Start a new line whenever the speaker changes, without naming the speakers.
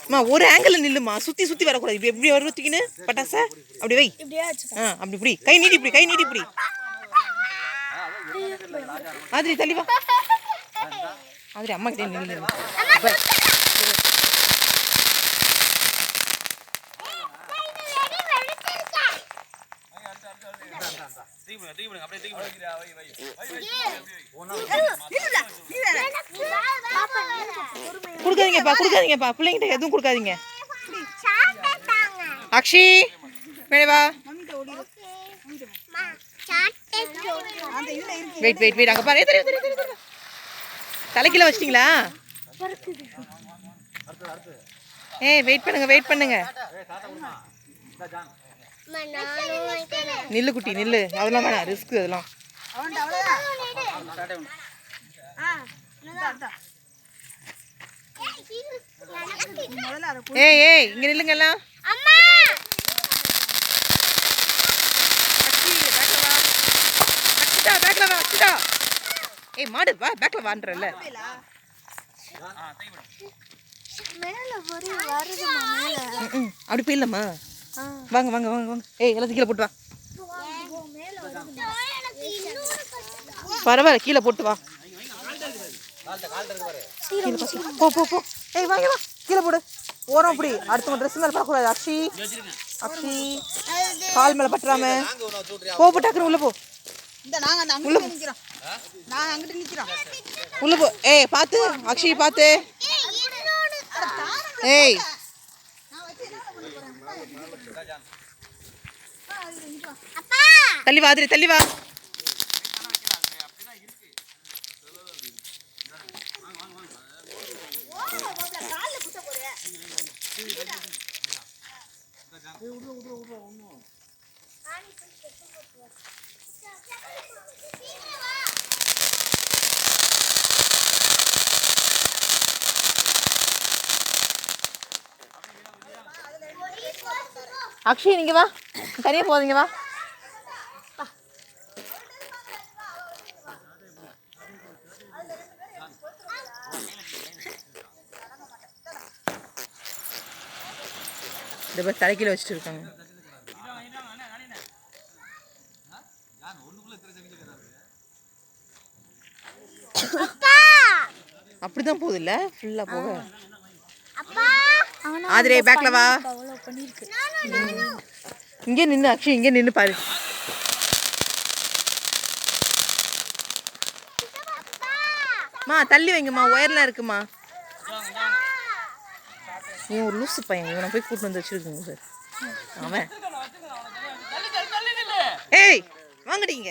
அம்மா ஒரு ஆங்கிள் நில்லுமா, சுற்றி சுற்றி வரக்கூடாது. இப்படி எப்படி வரும் தூக்கின்னு பட்டாசா அப்படி வை. அப்படி இப்படி கை நீட்டி இப்படி, கை நீட்டி இப்படி. ஆதிரி தள்ளி வா. ஆதிரி அம்மா கிட்டே நில்லு. கொடுக்காதீங்கப்பா, கொடுக்காதீங்கப்பா, பிள்ளைங்கிட்ட எதுவும் கொடுக்காதீங்க. அக்ஷி மேலே வா. வெயிட் வெயிட் வெயிட், அங்கே பாரு. தலைக்கீழ வச்சிட்டிங்களா? வெயிட் பண்ணுங்க, வெயிட் பண்ணுங்க. நில்லு குட்டி நில்லு, அதெல்லாம் வேணாம், ரிஸ்க் அதெல்லாம். ஏய் இங்க நில்லுங்க எல்லாம். ஏய் மாடு வா, பேக்ல வான்றல. அப்படி போயிடலாமா? வாங்க வாங்க வாங்க வாங்க. எல்லாத்தையும் கீழே போட்டு வா. பரவாயில்ல, கீழே போட்டு வா. போ போ போ. வாங்க வா, கீழே போடு. ஓரம் அப்படி அடுத்தவங்க ட்ரெஸ் மேலே பார்க்கக்கூடாது. அக்ஷி அக்ஷி கால் மேலே பட்டுறாம போ. டக்குன்னு உள்ள போ. உள்ள போ. பார்த்து அக்ஷி பார்த்து. தள்ளி வா ஆதிரி, தள்ளி வா. அக்ஷய் நீங்க வா, தனியா போதீங்க வா. இந்த பேர் தலைக்கீழ வச்சுட்டு இருக்காங்க. அப்படிதான் போகுது இல்ல, ஃபுல்லா போக. ஆதிரே பேக்ல வா. இங்கே நின்று அக்ஷய், இங்கே நின்று பாரு. மா தள்ளி வைங்கம்மா, ஒயர்லாம் இருக்குமா. நீ ஒரு லூசு பையன், இவனை போய் கூட்டு வந்து வச்சிருக்கீங்க சார். அவன் வாங்கடிங்க.